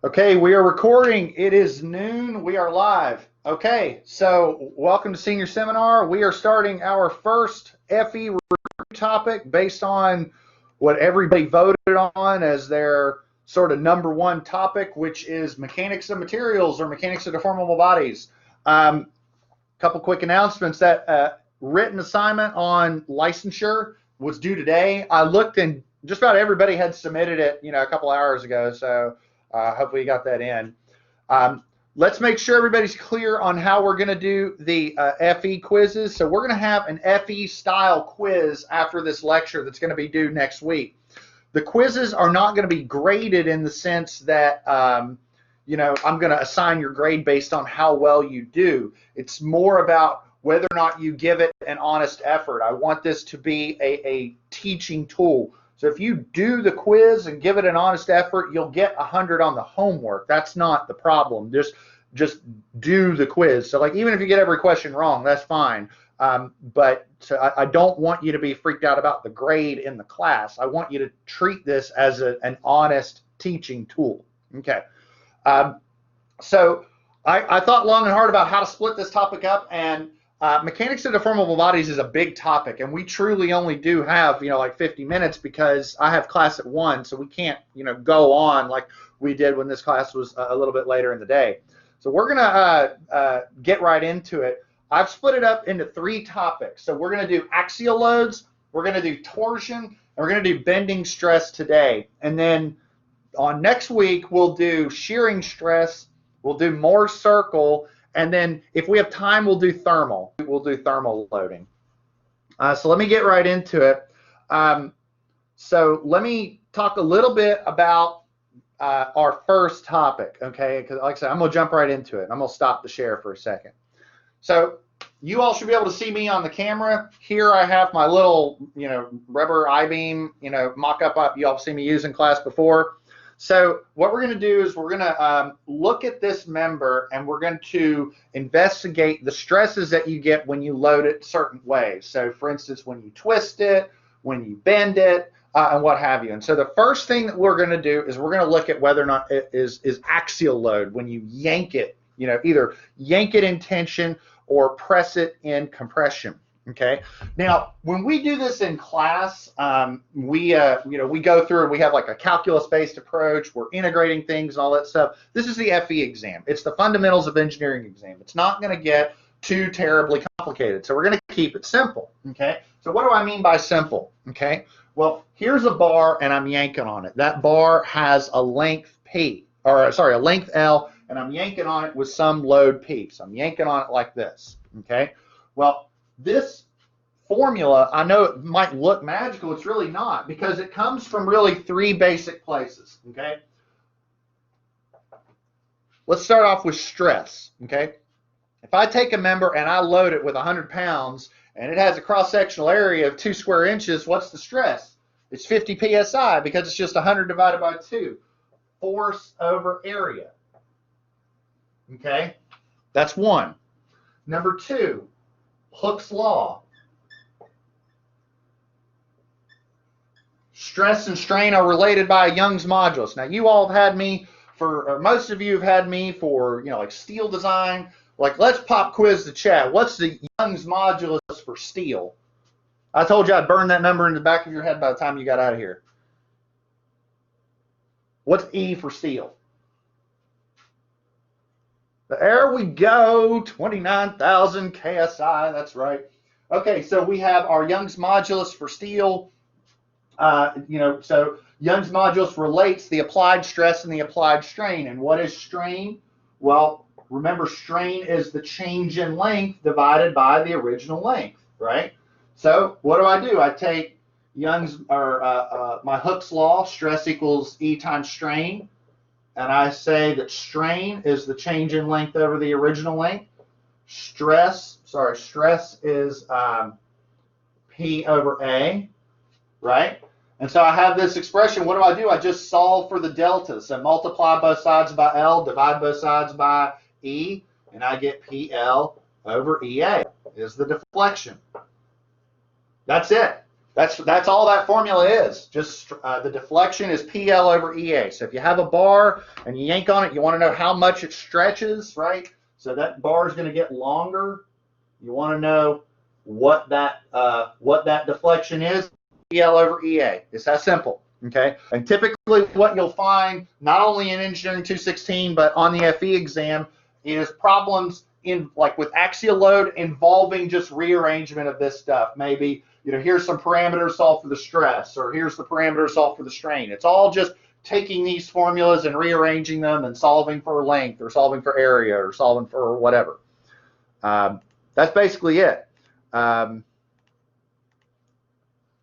Okay, we are recording. It is noon. We are live. Okay, so welcome to Senior Seminar. We are starting our first FE topic based on what everybody voted on as their sort of number one topic, which is mechanics of materials or mechanics of deformable bodies. Couple quick announcements. That written assignment on licensure was due today. I looked and just about everybody had submitted it, a couple hours ago. So hopefully you got that in. Let's make sure everybody's clear on how we're going to do the FE quizzes. So we're going to have an FE style quiz after this lecture that's going to be due next week. The quizzes are not going to be graded in the sense that I'm going to assign your grade based on how well you do. It's more about whether or not you give it an honest effort. I want this to be a teaching tool. So if you do the quiz and give it an honest effort, you'll get 100 on the homework. That's not the problem. Just do the quiz. So even if you get every question wrong, that's fine. But I don't want you to be freaked out about the grade in the class. I want you to treat this as an honest teaching tool. Okay. So I thought long and hard about how to split this topic up, and mechanics of deformable bodies is a big topic, and we truly only do have 50 minutes because I have class at 1, so we can't go on like we did when this class was a little bit later in the day. So we're gonna get right into it. I've split it up into 3 topics. So we're gonna do axial loads, we're gonna do torsion, and we're gonna do bending stress today. And then on next week we'll do shearing stress, we'll do more circle, and then if we have time, we'll do thermal. We'll do thermal loading. So let me get right into it. So let me talk a little bit about our first topic, okay? Because like I said, I'm going to jump right into it. I'm going to stop the share for a second. So you all should be able to see me on the camera. Here I have my little, rubber I-beam, mock-up you all seen me use in class before. So what we're going to do is we're going to look at this member, and we're going to investigate the stresses that you get when you load it certain ways. So for instance, when you twist it, when you bend it, and what have you. And so the first thing that we're going to do is we're going to look at whether or not it is axial load when you yank it, either yank it in tension or press it in compression. Okay. Now, when we do this in class, we go through and we have like a calculus-based approach. We're integrating things and all that stuff. This is the FE exam. It's the fundamentals of engineering exam. It's not going to get too terribly complicated. So we're going to keep it simple. Okay. So what do I mean by simple? Okay. Well, here's a bar and I'm yanking on it. That bar has a length a length L, and I'm yanking on it with some load P. So I'm yanking on it like this. Okay. Well, this formula, I know it might look magical, it's really not, because it comes from really 3 basic places, okay? Let's start off with stress, okay? If I take a member and I load it with 100 pounds and it has a cross-sectional area of 2 square inches, what's the stress? It's 50 psi because it's just 100 divided by 2. Force over area, okay? That's 1. Number 2, Hooke's law. Stress and strain are related by Young's modulus. Now, you all have had me for, most of you have had me for, like steel design. Let's pop quiz the chat. What's the Young's modulus for steel? I told you I'd burn that number in the back of your head by the time you got out of here. What's E for steel? There we go, 29,000 KSI, that's right. Okay, so we have our Young's modulus for steel. So Young's modulus relates the applied stress and the applied strain. And what is strain? Well, remember, strain is the change in length divided by the original length, right? So what do? I take Young's, or my Hooke's law, stress equals E times strain. And I say that strain is the change in length over the original length. Stress is P over A, right? And so I have this expression. What do? I just solve for the delta. So multiply both sides by L, divide both sides by E, and I get PL over EA is the deflection. That's it. That's all that formula is. Just the deflection is PL over EA. So if you have a bar and you yank on it, you want to know how much it stretches, right? So that bar is going to get longer. You want to know what that deflection is. PL over EA. It's that simple. Okay. And typically, what you'll find not only in Engineering 216 but on the FE exam is problems in like with axial load involving just rearrangement of this stuff. Maybe here's some parameters solved for the stress, or here's the parameters solved for the strain. It's all just taking these formulas and rearranging them and solving for length or solving for area or solving for whatever. That's basically it.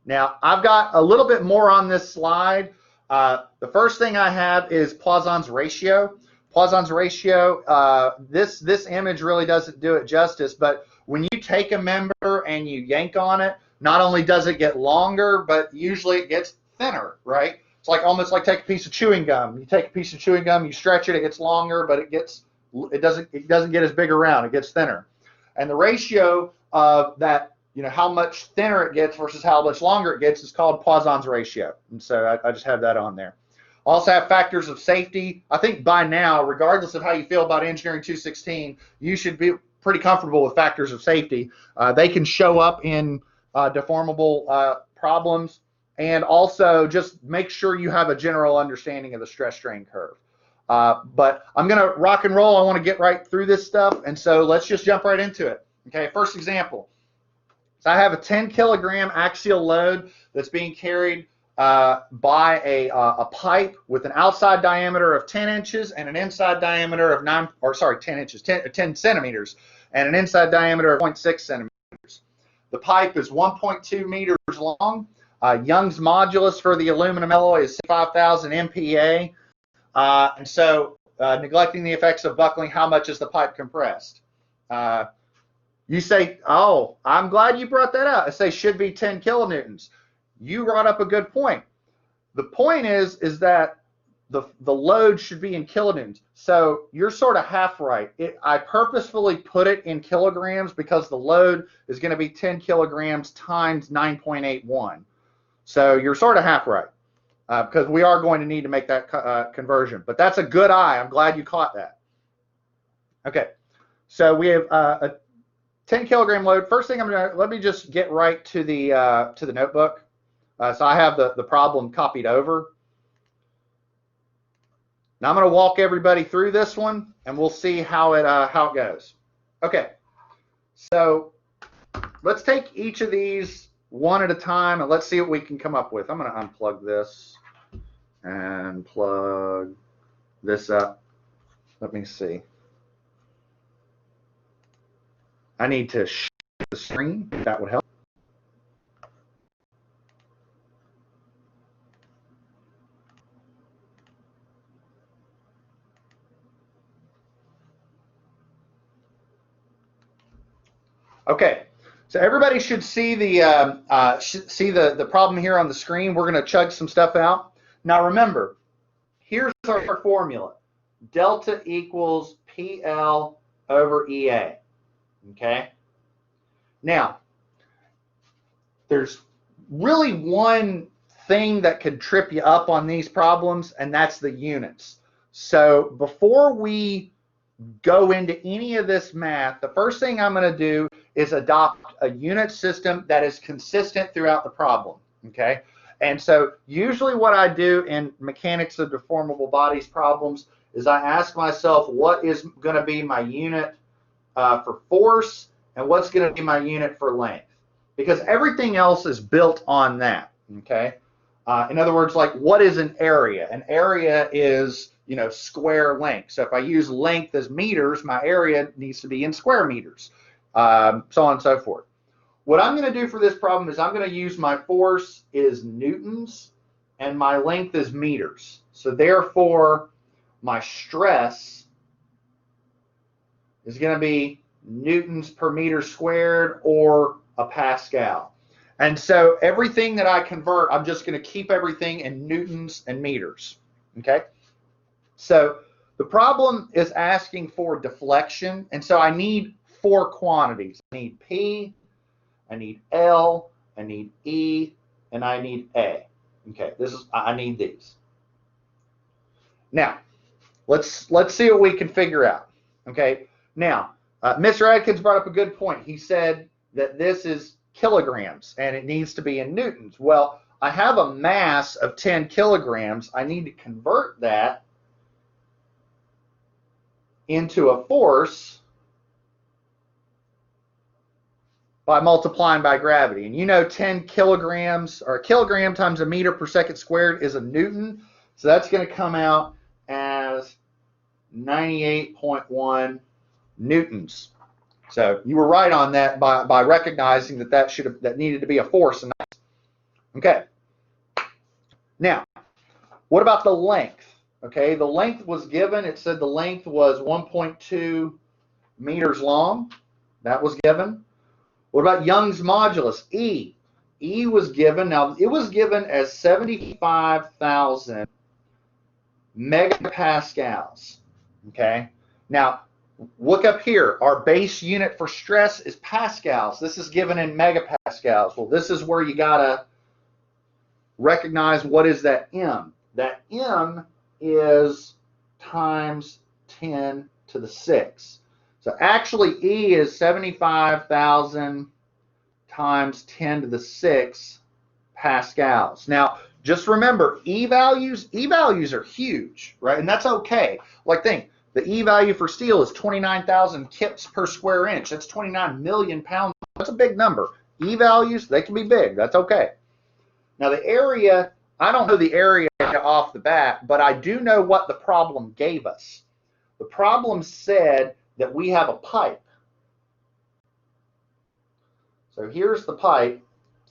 Now, I've got a little bit more on this slide. The first thing I have is Poisson's ratio. Poisson's ratio, this image really doesn't do it justice, but when you take a member and you yank on it, not only does it get longer, but usually it gets thinner, right? It's like almost like take a piece of chewing gum. You take a piece of chewing gum, you stretch it, it gets longer, but it doesn't get as big around, it gets thinner. And the ratio of that, how much thinner it gets versus how much longer it gets is called Poisson's ratio. And so I just have that on there. Also have factors of safety. I think by now, regardless of how you feel about Engineering 216, you should be pretty comfortable with factors of safety. They can show up in deformable problems, and also just make sure you have a general understanding of the stress strain curve. But I'm going to rock and roll. I want to get right through this stuff, and so let's just jump right into it. Okay, first example. So I have a 10 kilogram axial load that's being carried by a pipe with an outside diameter of 10 inches and an inside diameter of 10 centimeters, and an inside diameter of 0.6 centimeters. The pipe is 1.2 meters long. Young's modulus for the aluminum alloy is 5,000 MPa. And so neglecting the effects of buckling, how much is the pipe compressed? You say, oh, I'm glad you brought that up. I say should be 10 kilonewtons. You brought up a good point. The point is that the load should be in kilonewtons. So you're sort of half right. I purposefully put it in kilograms because the load is going to be 10 kilograms times 9.81. So you're sort of half right because we are going to need to make that conversion. But that's a good eye. I'm glad you caught that. Okay, so we have a 10 kilogram load. First thing let me just get right to the notebook. So I have the problem copied over. Now I'm going to walk everybody through this one, and we'll see how it goes. Okay, so let's take each of these one at a time, and let's see what we can come up with. I'm going to unplug this and plug this up. Let me see. I need to share the screen. That would help. Okay, so everybody should see the problem here on the screen. We're going to chug some stuff out. Now remember, here's our formula. Delta equals PL over EA. Okay. Now, there's really one thing that could trip you up on these problems, and that's the units. So before we go into any of this math, the first thing I'm going to do is adopt a unit system that is consistent throughout the problem. Okay. And so usually what I do in mechanics of deformable bodies problems is I ask myself what is going to be my unit for force and what's going to be my unit for length, because everything else is built on that. Okay. In other words, like what is an area? An area is, square length. So if I use length as meters, my area needs to be in square meters, so on and so forth. What I'm going to do for this problem is I'm going to use my force is newtons and my length is meters. So therefore, my stress is going to be newtons per meter squared or a Pascal. And so everything that I convert, I'm just going to keep everything in newtons and meters. Okay? So the problem is asking for deflection, and so I need four quantities. I need P, I need L, I need E, and I need A. Okay, I need these. Now, let's see what we can figure out. Okay, now Mr. Adkins brought up a good point. He said that this is kilograms and it needs to be in newtons. Well, I have a mass of 10 kilograms. I need to convert that into a force by multiplying by gravity. And you know 10 kilograms, or a kilogram times a meter per second squared, is a newton. So that's going to come out as 98.1 newtons. So you were right on that by recognizing that needed to be a force. Okay. Now, what about the length? Okay, the length was given. It said the length was 1.2 meters long. That was given. What about Young's modulus, E? E was given. Now, it was given as 75,000 megapascals. Okay. Now, look up here. Our base unit for stress is pascals. This is given in megapascals. Well, this is where you got to recognize what is that M. That M is times 10 to the 6. So actually E is 75,000 times 10 to the 6 pascals. Now, just remember, E values are huge, right? And that's okay. Like think, the E value for steel is 29,000 kips per square inch. That's 29 million pounds. That's a big number. E values, they can be big. That's okay. Now the area, I don't know the area off the bat, but I do know what the problem gave us. The problem said that we have a pipe. So here's the pipe.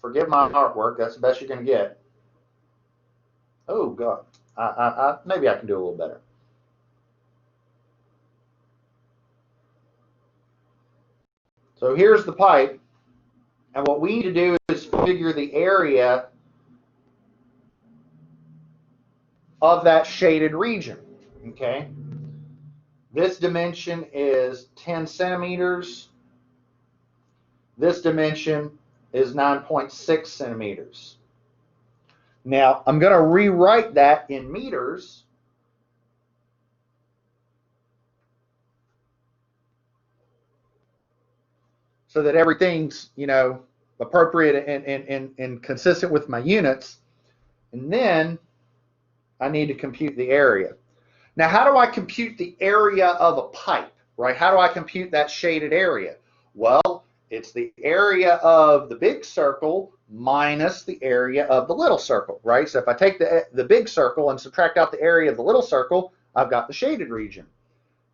Forgive my artwork. That's the best you're going to get. Oh, God. Maybe I can do a little better. So here's the pipe. And what we need to do is figure the area of that shaded region. Okay. This dimension is 10 centimeters. This dimension is 9.6 centimeters. Now, I'm going to rewrite that in meters. So that everything's, appropriate and consistent with my units. And then I need to compute the area. Now, how do I compute the area of a pipe, right? How do I compute that shaded area? Well, it's the area of the big circle minus the area of the little circle, right? So if I take the big circle and subtract out the area of the little circle, I've got the shaded region.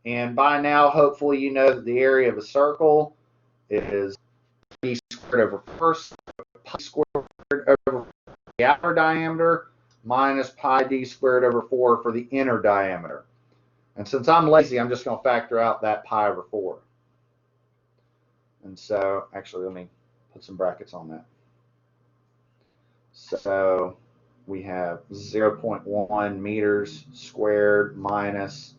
And by now, hopefully, you know that the area of a circle is d squared over 4, pi squared over the outer diameter, minus pi d squared over 4 for the inner diameter. And since I'm lazy, I'm just going to factor out that pi over 4. And so, actually, let me put some brackets on that. So we have 0.1 meters squared minus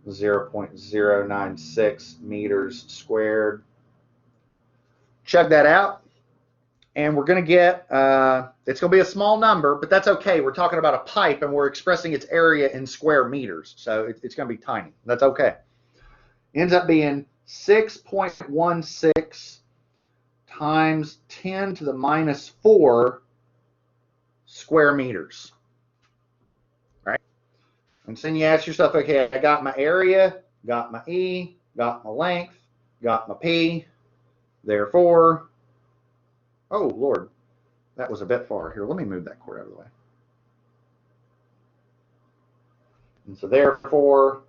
0.096 meters squared. Check that out. And we're going to get, it's going to be a small number, but that's okay. We're talking about a pipe, and we're expressing its area in square meters. So it's going to be tiny. That's okay. Ends up being 6.16 times 10 to the minus 4 square meters. Right? And so then you ask yourself, okay, I got my area, got my E, got my length, got my P. Therefore, oh, Lord, that was a bit far. Here, let me move that cord out of the way. And so therefore,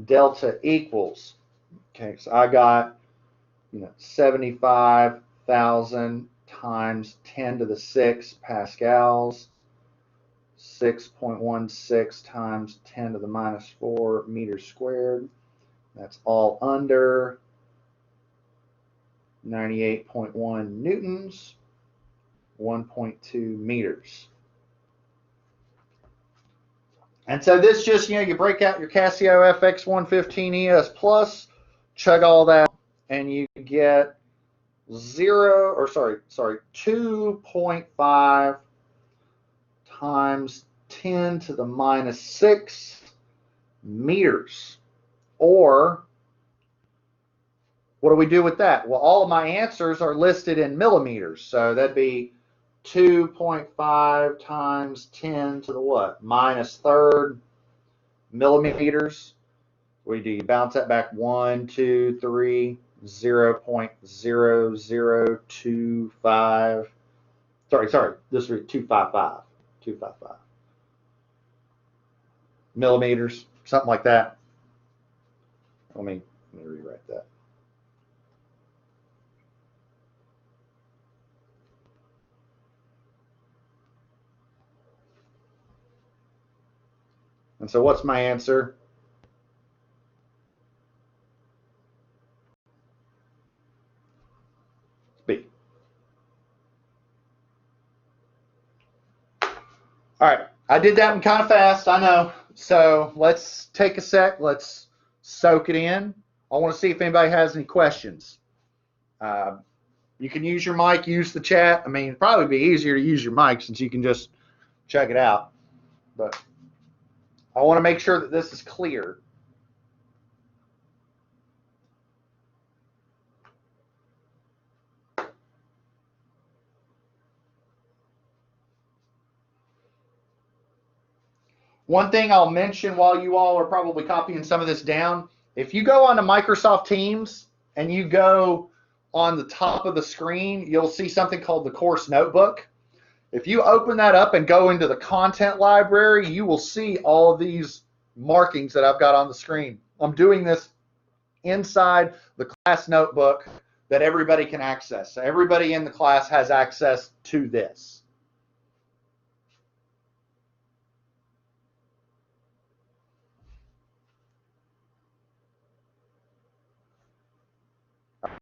delta equals, okay, so I got, 75,000 times 10 to the 6 pascals, 6.16 times 10 to the minus 4 meters squared. That's all under 98.1 newtons, 1.2 meters. And so this just, you break out your Casio FX115 ES Plus, chug all that, and you get 2.5 times 10 to the minus 6 meters. Or what do we do with that? Well, all of my answers are listed in millimeters. So that'd be 2.5 times 10 to the what? Minus third millimeters. What do? You bounce that back 1, 2, 3, 0.0025. Sorry. This would be 255. 255 millimeters, something like that. Let me rewrite that. And so what's my answer? B. All right, I did that one kind of fast, I know. So let's take a sec. Let's soak it in. I want to see if anybody has any questions. You can use your mic, use the chat. I mean, it'd probably be easier to use your mic since you can just check it out. But I want to make sure that this is clear. One thing I'll mention while you all are probably copying some of this down, if you go onto Microsoft Teams and you go on the top of the screen, you'll see something called the course notebook. If you open that up and go into the content library, you will see all of these markings that I've got on the screen. I'm doing this inside the class notebook that everybody can access. So everybody in the class has access to this.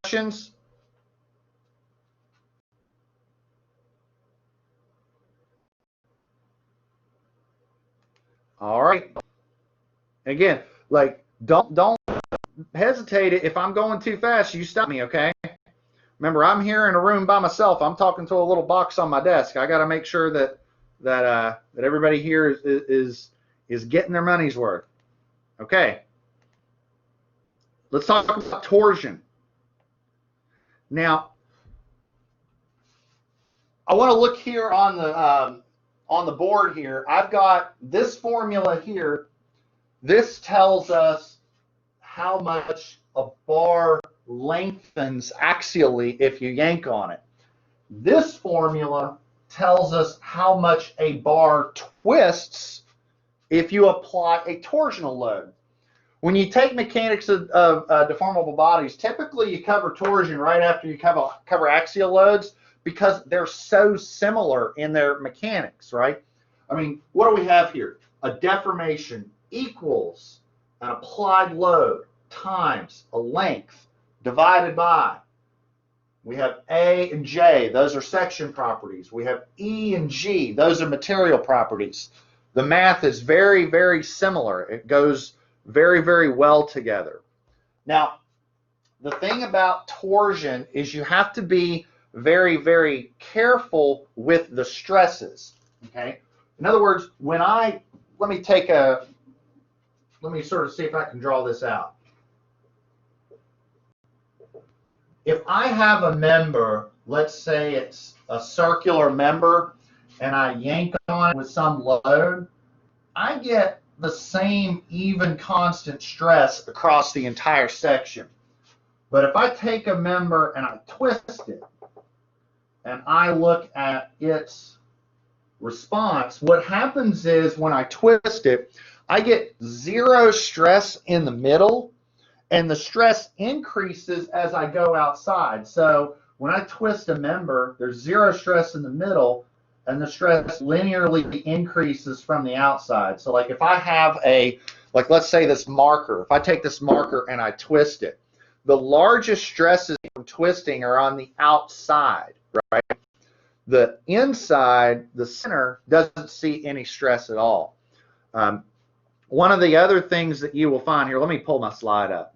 Questions? All right. Again, like don't hesitate. If I'm going too fast, you stop me, okay? Remember, I'm here in a room by myself. I'm talking to a little box on my desk. I got to make sure that everybody here is getting their money's worth. Okay. Let's talk about torsion. Now, I want to look here on the board here. I've got this formula here. This tells us how much a bar lengthens axially if you yank on it. This formula tells us how much a bar twists if you apply a torsional load. When you take mechanics of deformable bodies, typically you cover torsion right after you cover axial loads because they're so similar in their mechanics, right? I mean, what do we have here? A deformation equals an applied load times a length divided by. We have A and J, those are section properties. We have E and G, those are material properties. The math is very, very similar. It goes very, very well together. Now, the thing about torsion is you have to be very, very careful with the stresses, okay? In other words, let me sort of see if I can draw this out. If I have a member, let's say it's a circular member, and I yank on it with some load, I get the same even constant stress across the entire section. But if I take a member and I twist it, and I look at its response, what happens is when I twist it, I get zero stress in the middle, and the stress increases as I go outside. So when I twist a member, there's zero stress in the middle, and the stress linearly increases from the outside. So like if I have let's say this marker, if I take this marker and I twist it, the largest stresses from twisting are on the outside, right? The inside, the center, doesn't see any stress at all. One of the other things that you will find here, let me pull my slide up.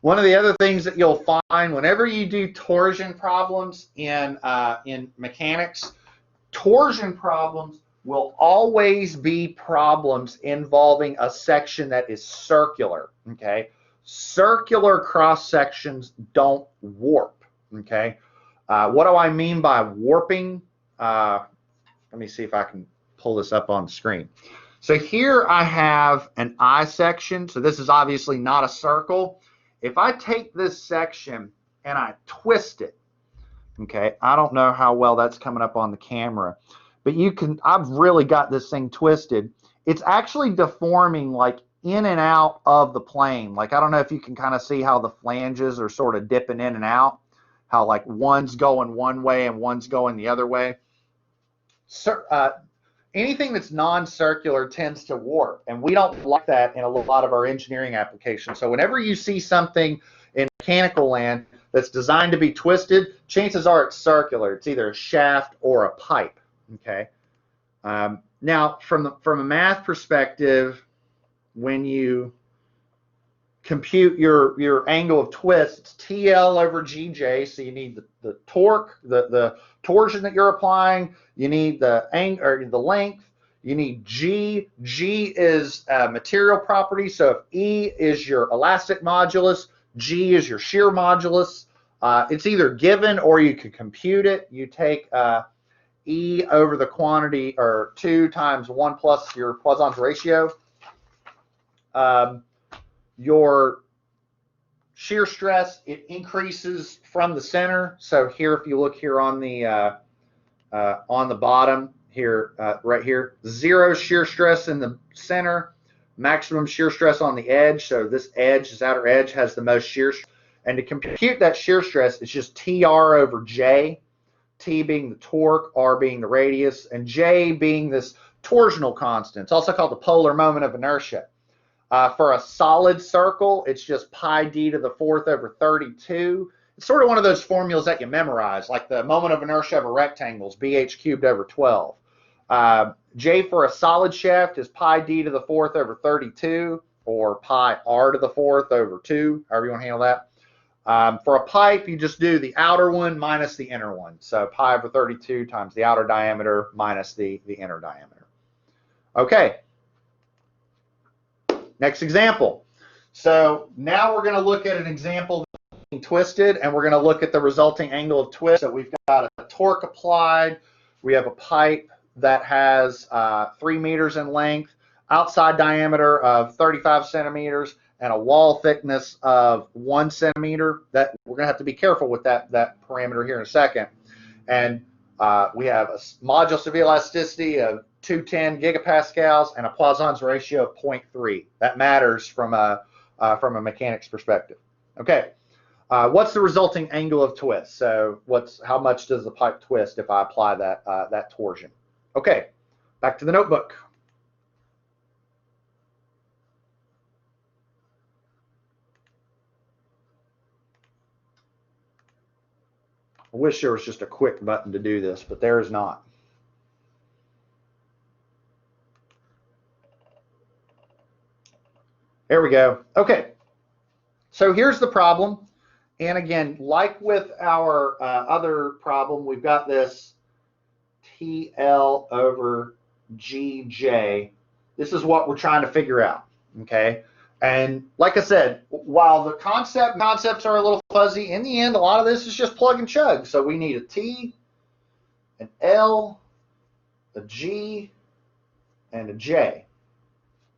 One of the other things that you'll find whenever you do torsion problems in mechanics, torsion problems will always be problems involving a section that is circular, okay? Circular cross sections don't warp, okay? What do I mean by warping? Let me see if I can pull this up on the screen. So here I have an I section. So this is obviously not a circle. If I take this section and I twist it, okay, I don't know how well that's coming up on the camera, but you can, I've really got this thing twisted. It's actually deforming like in and out of the plane. Like, I don't know if you can kind of see how the flanges are sort of dipping in and out, how like one's going one way and one's going the other way. Anything that's non-circular tends to warp, and we don't like that in a lot of our engineering applications. So whenever you see something in mechanical land that's designed to be twisted, chances are it's circular. It's either a shaft or a pipe. Okay. Now, from a math perspective, when you compute your angle of twist, it's TL over GJ. So you need the torque, the torsion that you're applying. You need the angle or the length. You need G. G is a material property. So if E is your elastic modulus, G is your shear modulus. It's either given or you can compute it. You take E over the quantity, or 2 times 1 plus your Poisson's ratio. Your shear stress, it increases from the center. So here, if you look here on the bottom here, right here, 0 shear stress in the center, maximum shear stress on the edge. So this edge, this outer edge, has the most shear. And to compute that shear stress, it's just TR over J, T being the torque, R being the radius, and J being this torsional constant. It's also called the polar moment of inertia. For a solid circle, it's just pi d to the 4th over 32. It's sort of one of those formulas that you memorize, like the moment of inertia of a rectangle is bh cubed over 12. J for a solid shaft is pi d to the 4th over 32, or pi r to the 4th over 2, however you want to handle that. For a pipe, you just do the outer one minus the inner one. So pi over 32 times the outer diameter minus the inner diameter. Okay. Next example. So now we're going to look at an example that's being twisted, and we're going to look at the resulting angle of twist. So we've got a torque applied. We have a pipe that has 3 meters in length, outside diameter of 35 centimeters, and a wall thickness of 1 centimeter. That we're going to have to be careful with that parameter here in a second. And we have a modulus of elasticity of 210 gigapascals and a Poisson's ratio of 0.3. That matters from a mechanics perspective. Okay, what's the resulting angle of twist? So how much does the pipe twist if I apply that torsion? Okay, back to the notebook. I wish there was just a quick button to do this, but there is not. There we go. Okay, so here's the problem. And again, like with our other problem, we've got this TL over GJ. This is what we're trying to figure out, okay? And like I said, while the concepts are a little fuzzy, in the end, a lot of this is just plug and chug. So we need a T, an L, a G, and a J.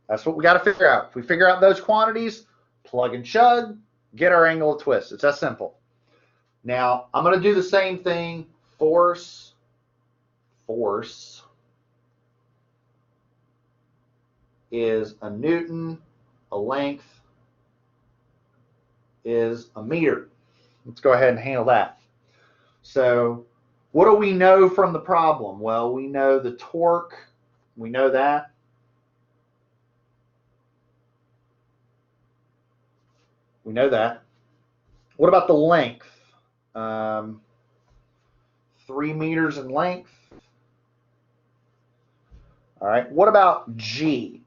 That's what we got to figure out. If we figure out those quantities, plug and chug, get our angle of twist. It's that simple. Now, I'm going to do the same thing. Force is a Newton. A length is a meter. Let's go ahead and handle that. So what do we know from the problem? Well, we know the torque. We know that. We know that. What about the length? 3 meters in length. All right. What about G?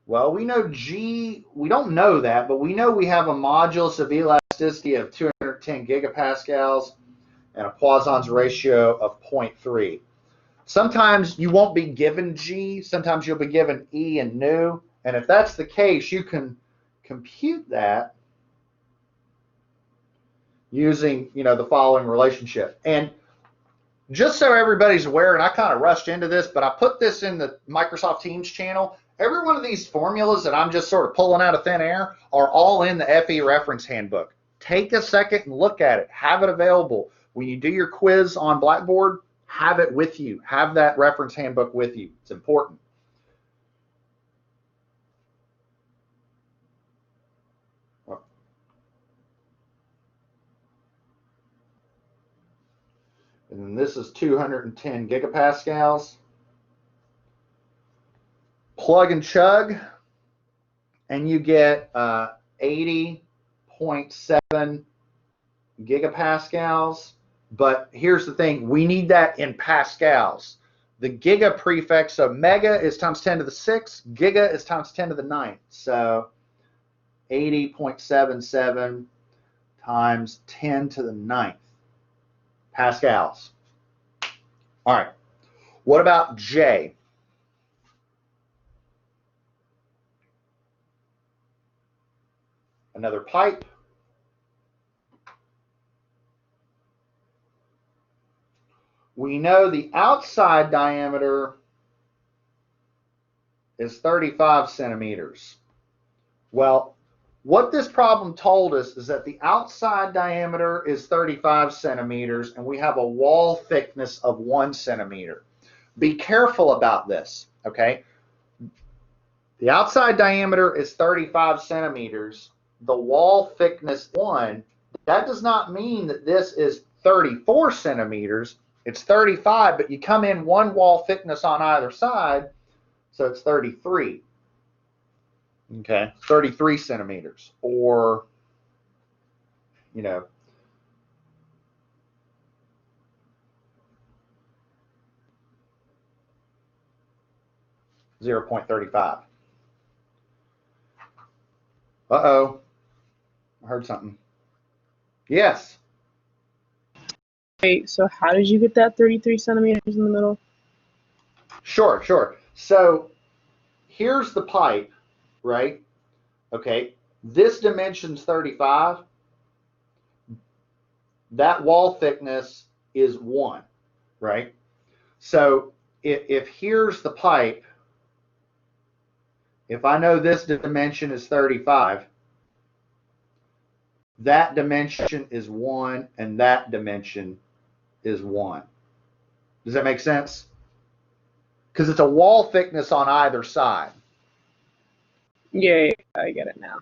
Well, we know G, we don't know that, but we know we have a modulus of elasticity elasticity of 210 gigapascals, and a Poisson's ratio of 0.3. Sometimes you won't be given G, sometimes you'll be given E and nu, and if that's the case, you can compute that using, the following relationship. And just so everybody's aware, and I kind of rushed into this, but I put this in the Microsoft Teams channel. Every one of these formulas that I'm just sort of pulling out of thin air are all in the FE reference handbook. Take a second and look at it. Have it available. When you do your quiz on Blackboard, have it with you. Have that reference handbook with you. It's important. And then this is 210 gigapascals. Plug and chug, and you get 80.7 gigapascals. But here's the thing, we need that in pascals. The giga prefix of mega is times 10 to the 6, giga is times 10 to the 9th. So 80.77 times 10 to the 9th pascals. All right, what about J? Another pipe. We know the outside diameter is 35 centimeters. Well, what this problem told us is that the outside diameter is 35 centimeters and we have a wall thickness of 1 centimeter. Be careful about this, okay? The outside diameter is 35 centimeters. The wall thickness 1. That does not mean that this is 34 centimeters. It's 35, but you come in 1 wall thickness on either side, so it's 33. Okay, 33 centimeters, or, 0.35. Uh-oh, I heard something. Yes. Wait, so how did you get that 33 centimeters in the middle? Sure. So here's the pipe, right? Okay, this dimension's 35. That wall thickness is 1, right? So if here's the pipe, if I know this dimension is 35, that dimension is 1, and that dimension is 1. Does that make sense? Because it's a wall thickness on either side. Yeah, I get it now.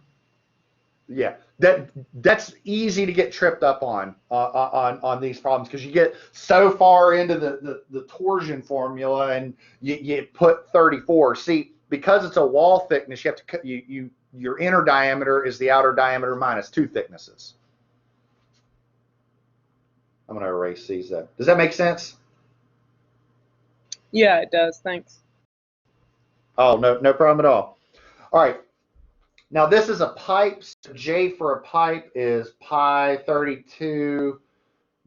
Yeah, that's easy to get tripped up on these problems because you get so far into the torsion formula and you put 34. See, because it's a wall thickness, you have to cut your inner diameter is the outer diameter minus 2 thicknesses. I'm going to erase these up. Does that make sense? Yeah, it does. Thanks. Oh, no problem at all. All right. Now this is a pipe. So J for a pipe is pi 32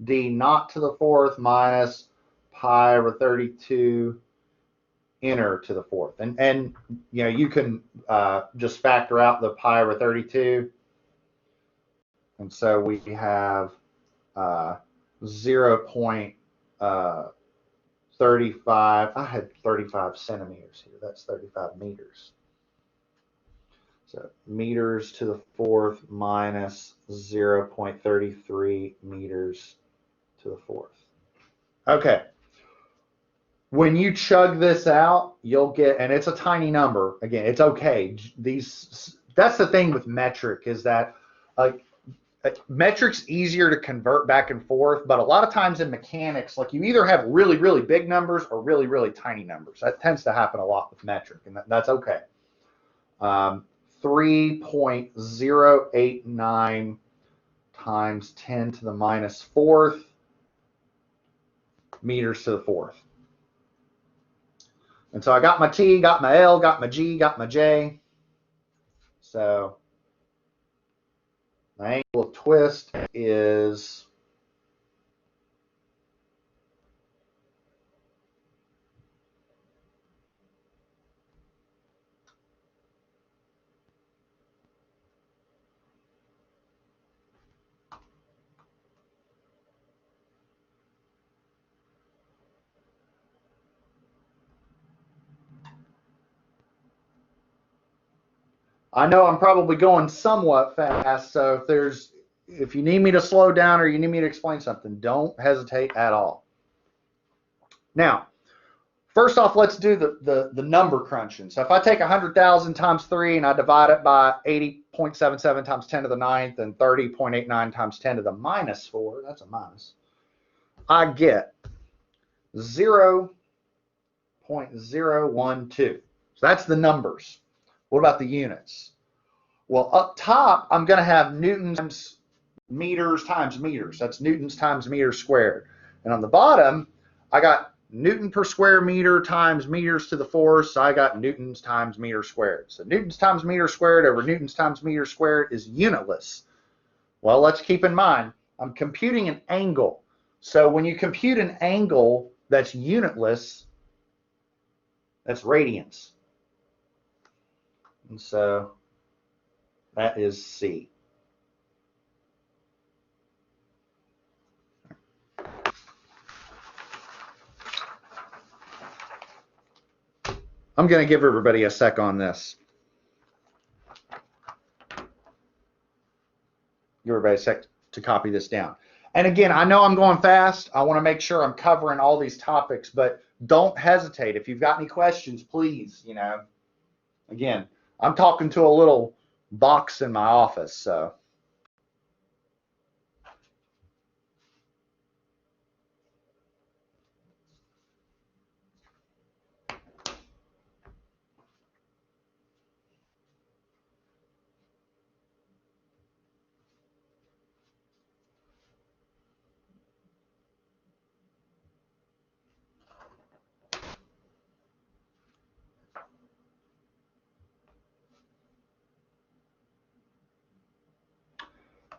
d naught to the 4th minus pi over 32 inner to the 4th. And you can just factor out the pi over 32. And so we have 0.35. I had 35 centimeters here. That's 35 meters. So meters to the 4th minus 0.33 meters to the 4th. Okay. When you chug this out, you'll get, and it's a tiny number. Again, it's okay. That's the thing with metric is that metric's easier to convert back and forth, but a lot of times in mechanics, like you either have really, really big numbers or really, really tiny numbers. That tends to happen a lot with metric, and that's okay. 3.089 times 10 to the minus 4th meters to the 4th. And so I got my T, got my L, got my G, got my J. So the angle of twist is I know I'm probably going somewhat fast, so if you need me to slow down or you need me to explain something, don't hesitate at all. Now, first off, let's do the number crunching. So if I take 100,000 times 3 and I divide it by 80.77 times 10 to the ninth and 30.89 times 10 to the minus 4, that's a minus, I get 0.012. So that's the numbers. What about the units? Well, up top, I'm going to have newtons times meters times meters. That's newtons times meters squared. And on the bottom, I got Newton per square meter times meters to the force. So I got newtons times meters squared. So newtons times meters squared over newtons times meters squared is unitless. Well, let's keep in mind, I'm computing an angle. So when you compute an angle that's unitless, that's radians. And so that is C. I'm going to give everybody a sec on this. Give everybody a sec to copy this down. And again, I know I'm going fast. I want to make sure I'm covering all these topics, but don't hesitate. If you've got any questions, please, again, I'm talking to a little box in my office, so.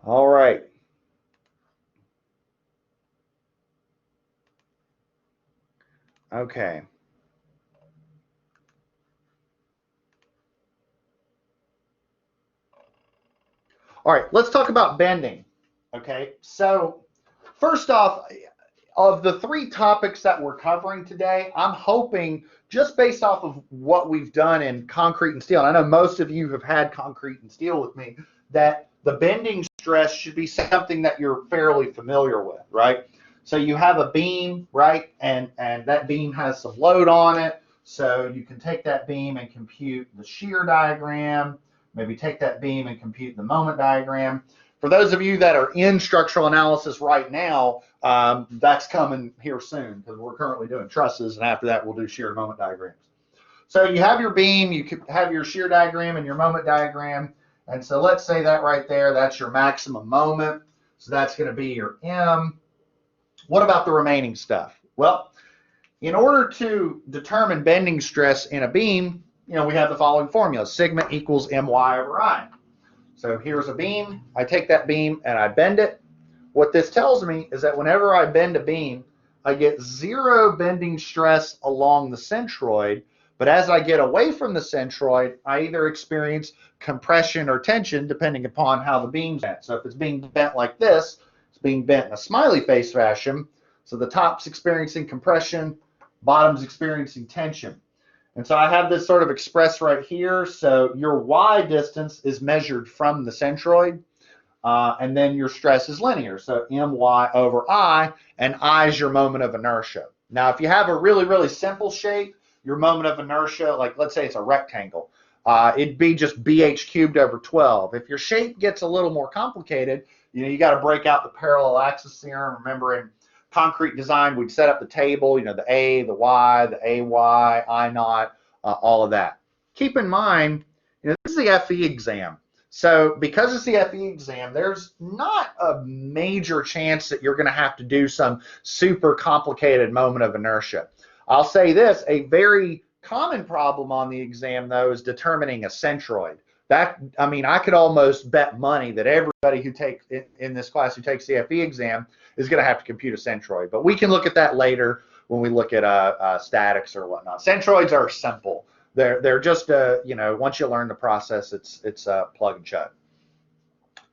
All right. Okay. All right, let's talk about bending. Okay, so first off, of the 3 topics that we're covering today, I'm hoping, just based off of what we've done in concrete and steel, and I know most of you have had concrete and steel with me, that the bending stress should be something that you're fairly familiar with, right? So you have a beam, right, and that beam has some load on it, so you can take that beam and compute the shear diagram, maybe take that beam and compute the moment diagram. For those of you that are in structural analysis right now, that's coming here soon because we're currently doing trusses, and after that we'll do shear and moment diagrams. So you have your beam, you could have your shear diagram and your moment diagram, and so let's say that right there, that's your maximum moment. So that's going to be your M. What about the remaining stuff? Well, in order to determine bending stress in a beam, we have the following formula: sigma equals my over I. So here's a beam. I take that beam and I bend it. What this tells me is that whenever I bend a beam, I get 0 bending stress along the centroid. But as I get away from the centroid, I either experience compression or tension, depending upon how the beam's bent. So if it's being bent like this, it's being bent in a smiley face fashion. So the top's experiencing compression, bottom's experiencing tension. And so I have this sort of expressed right here. So your y distance is measured from the centroid, and then your stress is linear. So my over I, and I is your moment of inertia. Now, if you have a really, really simple shape, your moment of inertia, like let's say it's a rectangle, it'd be just BH cubed over 12. If your shape gets a little more complicated, you got to break out the parallel axis theorem. Remember, in concrete design, we'd set up the table, the A, the Y, the AY, I naught, all of that. Keep in mind, this is the FE exam. So because it's the FE exam, there's not a major chance that you're going to have to do some super complicated moment of inertia. I'll say this, a very common problem on the exam, though, is determining a centroid. I mean, I could almost bet money that everybody who takes in this class who takes the FE exam is going to have to compute a centroid. But we can look at that later when we look at statics or whatnot. Centroids are simple. They're just you know, once you learn the process, it's plug and chug.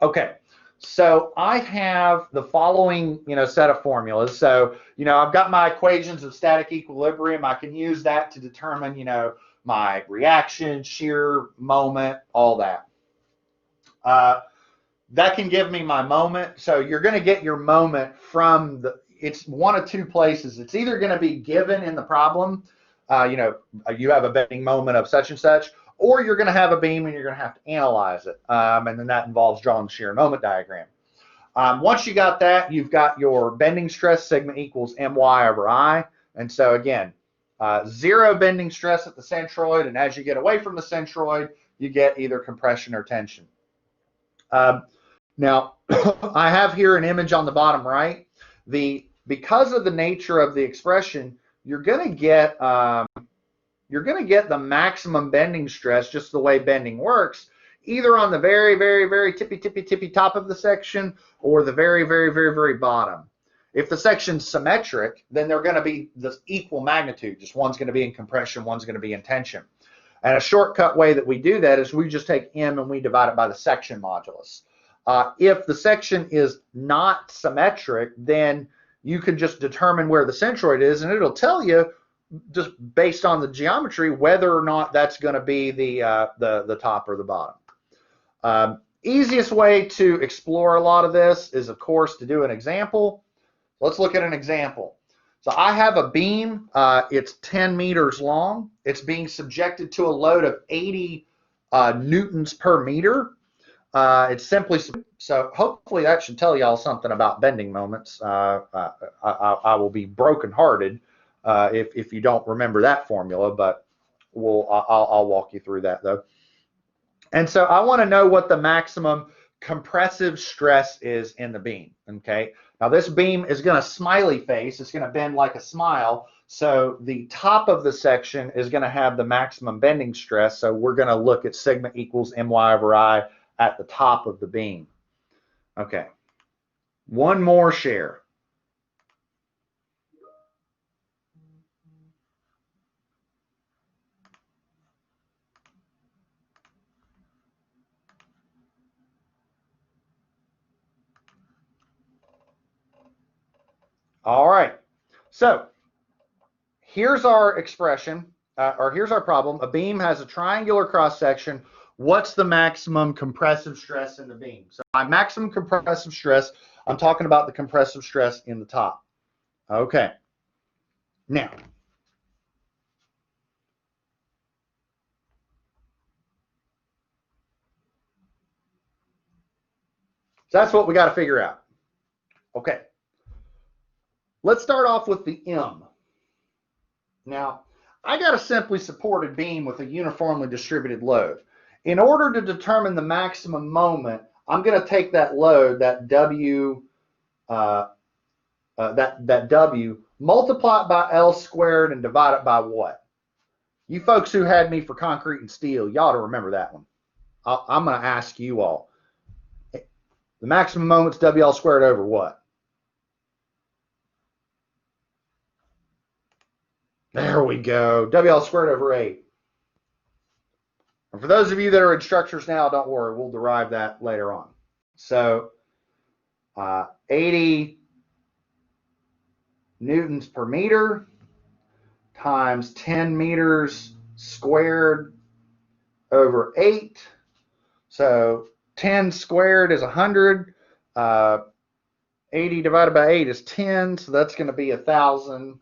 Okay. So I have the following, you know, set of formulas. So, you know, I've got my equations of static equilibrium. I can use that to determine, you know, my reaction, shear, moment, all that. That can give me my moment. So you're going to get your moment from it's one of two places. It's either going to be given in the problem, you know, you have a bending moment of such and such, or you're going to have a beam and you're going to have to analyze it. And then that involves drawing the shear moment diagram. Once you got that, you've got your bending stress sigma equals my over I. And so again, zero bending stress at the centroid, and as you get away from the centroid, you get either compression or tension. Now, I have here an image on the bottom right. Because of the nature of the expression, you're going to get the maximum bending stress, just the way bending works, either on the very, very, very tippy top of the section or the very, very, very, very bottom. If the section's symmetric, then they're going to be this equal magnitude. Just one's going to be in compression, one's going to be in tension. And a shortcut way that we do that is we just take M and we divide it by the section modulus. If the section is not symmetric, then you can just determine where the centroid is, and it'll tell you, just based on the geometry, whether or not that's going to be the top or the bottom. Easiest way to explore a lot of this is, of course, to do an example. Let's look at an example. So I have a beam. It's 10 meters long. It's being subjected to a load of 80 newtons per meter. It's simply, so hopefully that should tell y'all something about bending moments. I will be brokenhearted if you don't remember that formula, but I'll walk you through that though. And so I want to know what the maximum compressive stress is in the beam. Okay. Now this beam is going to smiley face. It's going to bend like a smile. So the top of the section is going to have the maximum bending stress. So we're going to look at sigma equals my over I at the top of the beam. Okay. One more share. All right. So here's our expression, or here's our problem. A beam has a triangular cross section. What's the maximum compressive stress in the beam? So my maximum compressive stress, I'm talking about the compressive stress in the top. Okay. Now, so that's what we got to figure out. Okay. Let's start off with the M. Now, I got a simply supported beam with a uniformly distributed load. In order to determine the maximum moment, I'm going to take that load, that W, that W, multiply it by L squared and divide it by what? You folks who had me for concrete and steel, you ought to remember that one. I'm going to ask you all. The maximum moment's WL squared over what? There we go. WL squared over 8. And for those of you that are instructors now, don't worry. We'll derive that later on. So 80 newtons per meter times 10 meters squared over 8. So 10 squared is 100. 80 divided by 8 is 10. So that's going to be 1,000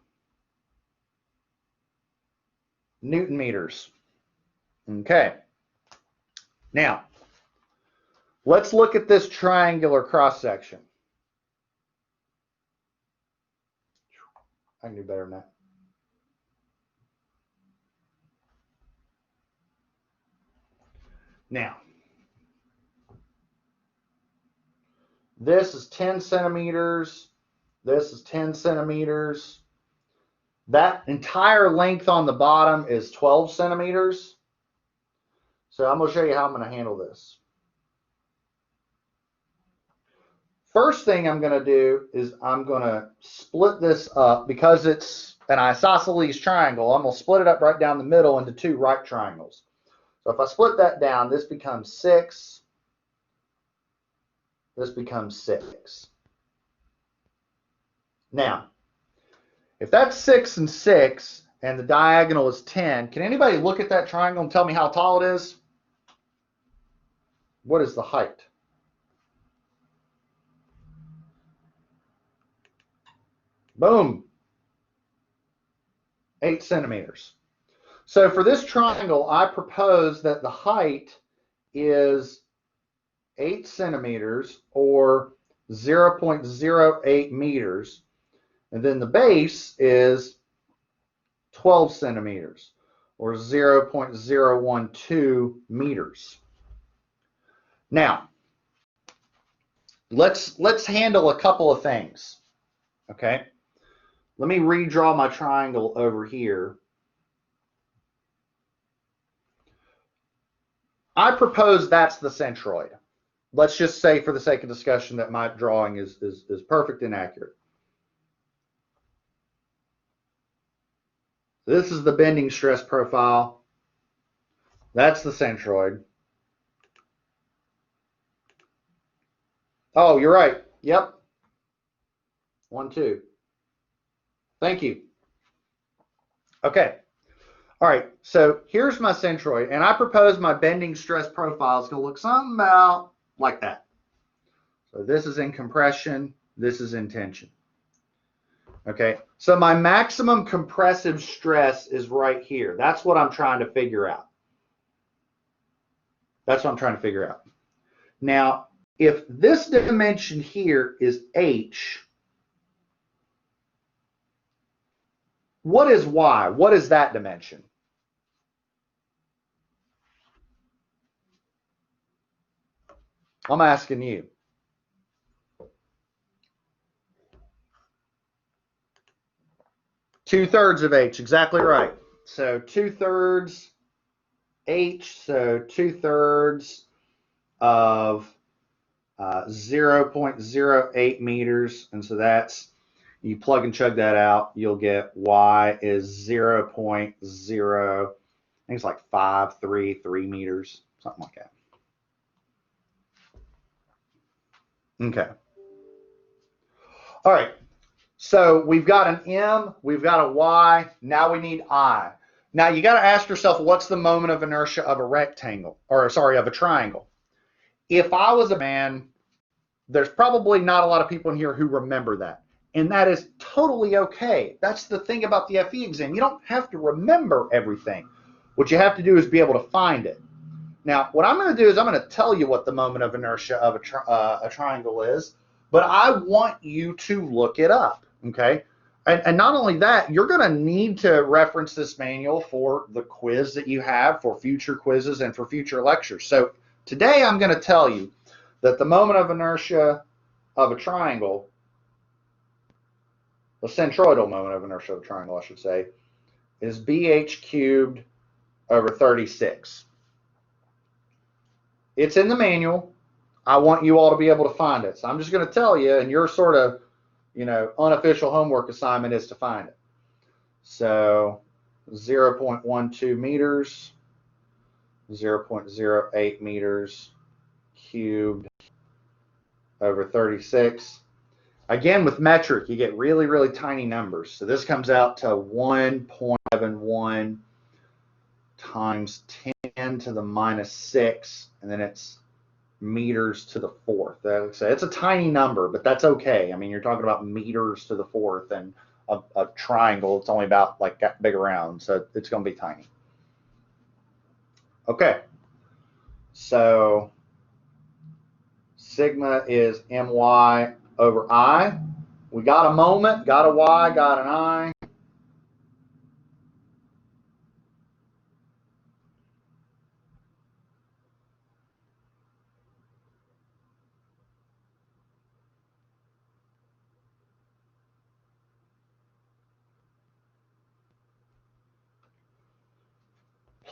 Newton meters. Okay. Now, let's look at this triangular cross section. I can do better than that. Now, this is 10 centimeters. This is 10 centimeters. That entire length on the bottom is 12 centimeters. So I'm going to show you how I'm going to handle this. First thing I'm going to do is I'm going to split this up because it's an isosceles triangle. I'm going to split it up right down the middle into two right triangles. So if I split that down, this becomes 6. This becomes 6. Now, if that's 6 and 6 and the diagonal is 10, can anybody look at that triangle and tell me how tall it is? What is the height? Boom. 8 centimeters. So for this triangle, I propose that the height is 8 centimeters or 0.08 meters. And then the base is 12 centimeters or 0.012 meters. Now, let's handle a couple of things. Okay? Let me redraw my triangle over here. I propose that's the centroid. Let's just say for the sake of discussion that my drawing is perfect and accurate. This is the bending stress profile. That's the centroid. Oh, you're right. Yep. 1, 2. Thank you. Okay. All right. So here's my centroid, and I propose my bending stress profile is going to look something about like that. So this is in compression. This is in tension. Okay. So my maximum compressive stress is right here. That's what I'm trying to figure out. That's what I'm trying to figure out. Now, if this dimension here is H, what is Y? What is that dimension? I'm asking you. Two-thirds of H, exactly right. So 2/3 H, so 2/3 of 0.08 meters. And so that's, you plug and chug that out, you'll get Y is 0.0, I think it's like 533 meters, something like that. Okay. All right. So we've got an M, we've got a Y, now we need I. Now you got to ask yourself, what's the moment of inertia of a rectangle, or sorry, of a triangle? If I was a man, there's probably not a lot of people in here who remember that. And that is totally okay. That's the thing about the FE exam. You don't have to remember everything. What you have to do is be able to find it. Now, what I'm going to do is I'm going to tell you what the moment of inertia of a triangle is, but I want you to look it up, okay? And not only that, you're going to need to reference this manual for the quiz that you have, for future quizzes, and for future lectures. So today I'm going to tell you that the moment of inertia of a triangle, the centroidal moment of inertia of a triangle, I should say, is BH cubed over 36. It's in the manual. I want you all to be able to find it. So I'm just going to tell you, and your sort of, unofficial homework assignment is to find it. So 0.12 meters, 0.08 meters cubed over 36. Again, with metric, you get really, really tiny numbers. So this comes out to 1.71 times 10 to the minus 6, and then it's meters to the fourth. So it's a tiny number, but that's okay. I mean, you're talking about meters to the fourth, and a triangle, it's only about like that big around, so it's going to be tiny. Okay, so sigma is my over I. We got a moment, got a y, got an I.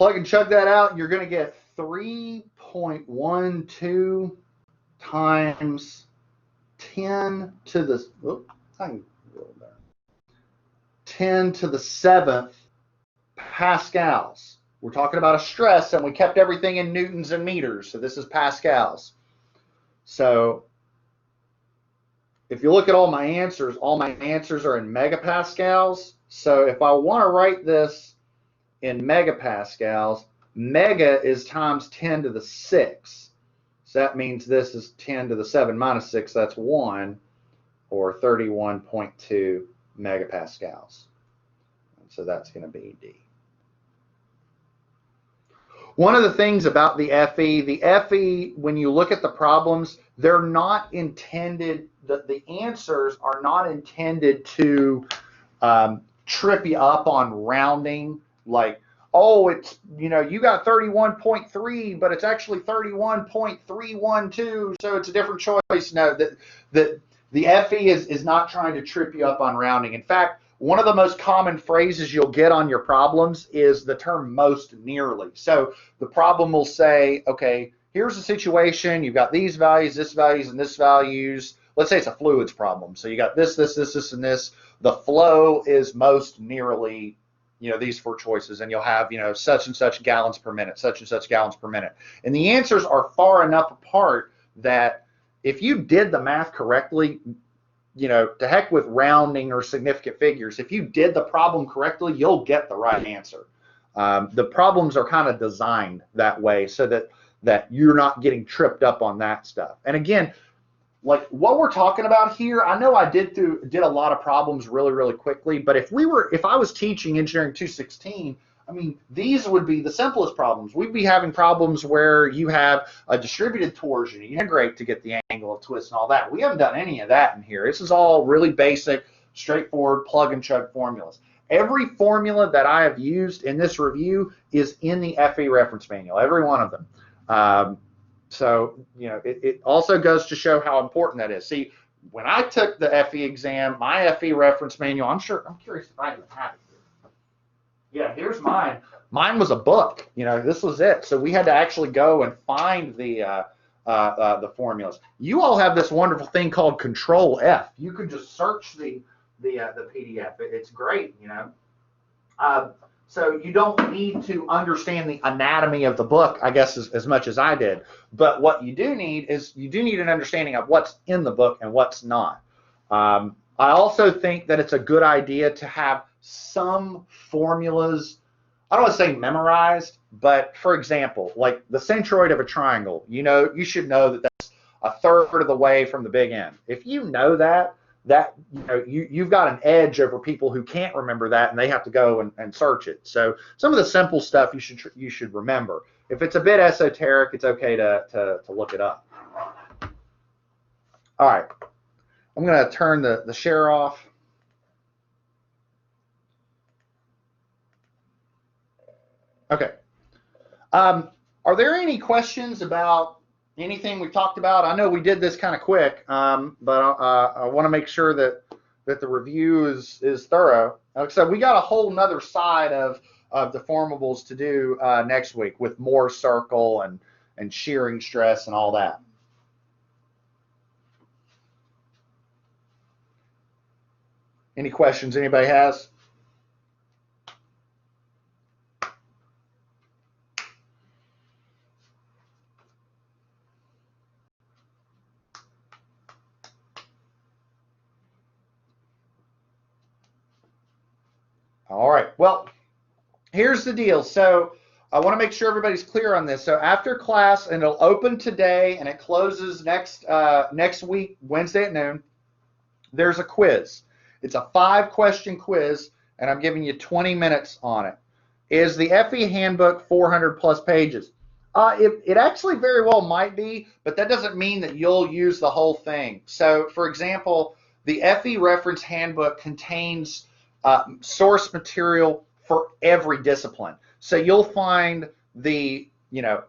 plug and chug that out, you're going to get 3.12 times 10 to the, I can roll that. 10 to the 7th pascals. We're talking about a stress, and we kept everything in newtons and meters, so this is pascals. So if you look at all my answers are in megapascals. So if I want to write this in megapascals, mega is times 10 to the 6. So that means this is 10 to the 7 minus 6, that's 1, or 31.2 megapascals. So that's going to be D. One of the things about the FE, when you look at the problems, they're not intended, the answers are not intended to trip you up on rounding, like, oh, it's, you know, you got 31.3, but it's actually 31.312, so it's a different choice. No, the FE is not trying to trip you up on rounding. In fact, one of the most common phrases you'll get on your problems is the term most nearly. So the problem will say, okay, here's the situation. You've got these values, this values, and this values. Let's say it's a fluids problem. So you got this, this, this, this, and this. The flow is most nearly, you know, these 4 choices, and you'll have, you know, such and such gallons per minute, such and such gallons per minute. And the answers are far enough apart that if you did the math correctly, you know, to heck with rounding or significant figures. If you did the problem correctly, you'll get the right answer. The problems are kind of designed that way so that you're not getting tripped up on that stuff. And again, like what we're talking about here, I know I did a lot of problems really quickly, but if I was teaching Engineering 216, I mean, these would be the simplest problems. We'd be having problems where you have a distributed torsion, you integrate to get the angle of twist and all that. We haven't done any of that in here. This is all really basic, straightforward plug and chug formulas. Every formula that I have used in this review is in the FE reference manual, every one of them. So, you know, it also goes to show how important that is. See, when I took the FE exam, my FE reference manual, I'm curious if I even have it. Yeah, here's mine. Mine was a book. You know, this was it. So we had to actually go and find the formulas. You all have this wonderful thing called Control F. You can just search the PDF. It's great. You know, so you don't need to understand the anatomy of the book, I guess, as much as I did. But what you do need is an understanding of what's in the book and what's not. I also think that it's a good idea to have some formulas, I don't want to say memorized, but for example, like the centroid of a triangle, you know, you should know that that's a third of the way from the big end. If you know that you know, you've got an edge over people who can't remember that and they have to go and search it. So some of the simple stuff you should remember. If it's a bit esoteric, it's okay to look it up. All right, I'm going to turn the share off. Okay. Are there any questions about anything we've talked about? I know we did this kind of quick, but I want to make sure that the review is thorough. So we got a whole nother side of deformables to do next week with more circle and shearing stress and all that. Any questions anybody has? All right, well, here's the deal. So I want to make sure everybody's clear on this. So after class, and it'll open today and it closes next week, Wednesday at noon, there's a quiz. It's a 5-question quiz, and I'm giving you 20 minutes on it. Is the FE handbook 400 plus pages? It actually very well might be, but that doesn't mean that you'll use the whole thing. So for example, the FE reference handbook contains source material for every discipline. So you'll find the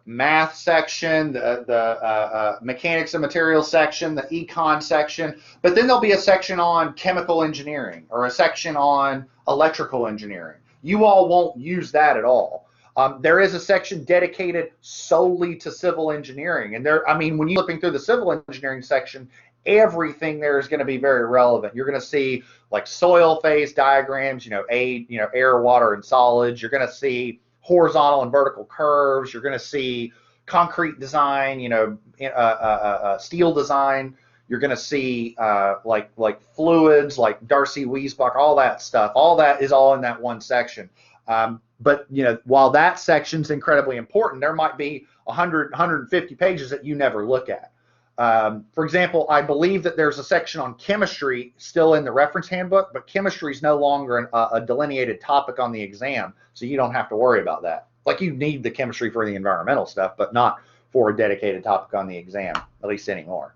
math section, the mechanics and materials section, the econ section, but then there'll be a section on chemical engineering or a section on electrical engineering. You all won't use that at all. There is a section dedicated solely to civil engineering. And there, I mean, when you're flipping through the civil engineering section, everything there is going to be very relevant. You're going to see like soil phase diagrams, air, water, and solids. You're going to see horizontal and vertical curves. You're going to see concrete design, steel design. You're going to see like fluids, like Darcy Weisbach, all that stuff. All that is all in that one section. But while that section's incredibly important, there might be 100, 150 pages that you never look at. For example, I believe that there's a section on chemistry still in the reference handbook, but chemistry is no longer a delineated topic on the exam, so you don't have to worry about that. Like, you need the chemistry for the environmental stuff, but not for a dedicated topic on the exam, at least anymore.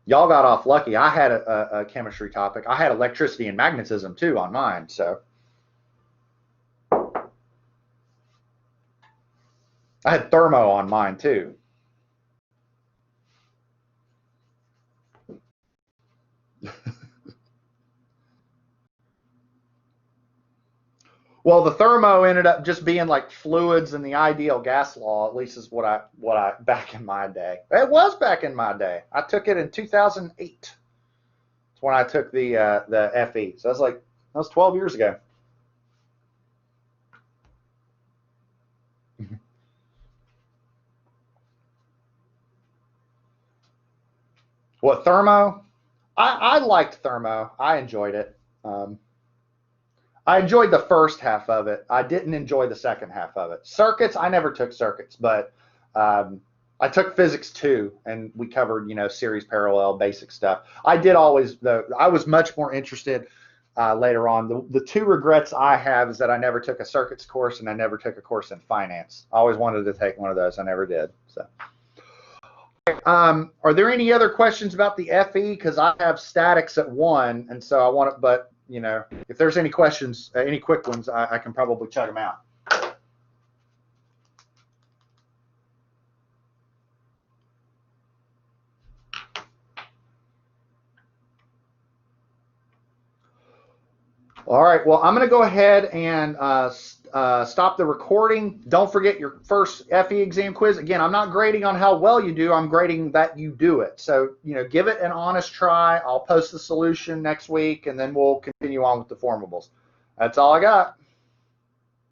Y'all got off lucky. I had a chemistry topic. I had electricity and magnetism too on mine, so. I had thermo on mine too. Well, the thermo ended up just being like fluids and the ideal gas law, at least is what I back in my day. It was back in my day. I took it in 2008. That's when I took the FE. So that was 12 years ago. What, thermo? I liked thermo. I enjoyed it. I enjoyed the first half of it. I didn't enjoy the second half of it. Circuits, I never took circuits, but I took physics too, and we covered, series, parallel, basic stuff. I was much more interested later on. The two regrets I have is that I never took a circuits course and I never took a course in finance. I always wanted to take one of those. I never did. So. Are there any other questions about the FE? Because I have statics at 1, and so I want to, but if there's any questions, any quick ones, I can probably chug them out. All right, well, I'm going to go ahead and stop the recording. Don't forget your first FE exam quiz. Again, I'm not grading on how well you do. I'm grading that you do it. So, give it an honest try. I'll post the solution next week, and then we'll continue on with the formables. That's all I got.